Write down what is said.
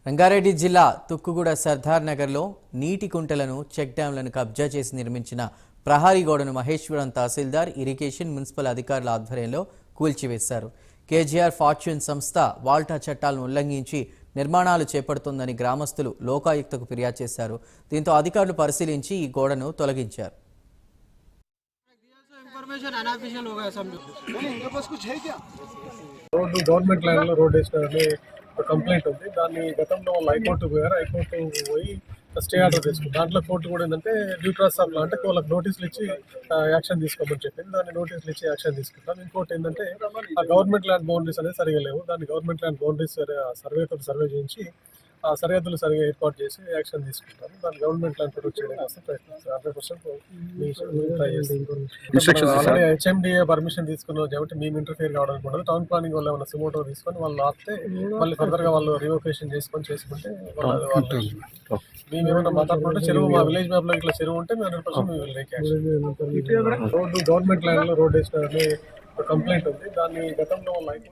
రంగారెడ్డి జిల్లా తుక్కుగూడ సర్దార్ నగర్లో నీటి కుంటలను చెక్ డ్యాంలను కబ్జా చేసి నిర్మించిన ప్రహారీ గోడను మహేశ్వరం తహసీల్దార్ ఇరిగేషన్ మున్సిపల్ అధికారుల ఆధ్వర్యంలో కూల్చివేశారు. కేజీఆర్ ఫార్చ్యూన్ సంస్థ వాల్టా చట్టాలను ఉల్లంఘించి నిర్మాణాలు చేపడుతోందని గ్రామస్తులు లోకాయుక్తకు ఫిర్యాదు చేశారు. దీంతో అధికారులు పరిశీలించి ఈ గోడను తొలగించారు. గవర్నమెంట్ ల్యాండ్ లో రోడ్ వేసినారని కంప్లైంట్ ఉంది. దాన్ని గతంలో వాళ్ళు హైకోర్టు పోయారు. హైకోర్టు పోయి స్టే ఆర్డర్ తీసుకుంది. దాంట్లో కోర్టు కూడా ఏంటంటే డ్యూ ప్రాసెస్ ఆఫ్ లా అంటే వాళ్ళకి నోటీసులు ఇచ్చి యాక్షన్ తీసుకోమని చెప్పింది. దాన్ని నోటీసులు ఇచ్చి యాక్షన్ తీసుకుంటాం. ఇంకోటి ఏంటంటే ఆ గవర్నమెంట్ ల్యాండ్ బౌండరీస్ అనేది సరిగా లేవు. దాన్ని గవర్నమెంట్ ల్యాండ్ బౌండరీస్ సర్వేతో సర్వే చేయించి ఆ సరిహద్దులు సరిగా ఏర్పాటు చేసి యాక్షన్ తీసుకుంటారు. దాన్ని గవర్నమెంట్ ల్యాండ్ ప్రొటెక్ట్ చేయడం కోసం ప్రయత్నిస్తారు. 100% ట్రై చేస్తారు. హెచ్ఎండిఏ పర్మిషన్ తీసుకున్నాం కాబట్టి మేము ఇంటర్ఫియర్ కావడం కూడా టౌన్ ప్లానింగ్ వాళ్ళు ఏమైనా సుమోటో తీసుకొని వాళ్ళు ఆపితే మళ్ళీ ఫర్దర్ గా వాళ్ళు రివోకేషన్ చేసుకుంటే మేము ఏమైనా మాట్లాడుకుంటే చెరువు మా విలేజ్ మ్యాప్ లో ఇట్లా చెరువు ఉంటే 100% మేము take action. Road government land లో రోడ్ వేసినారని కంప్లైంట్ ఉంది. దాన్ని గతంలో వాళ్ళు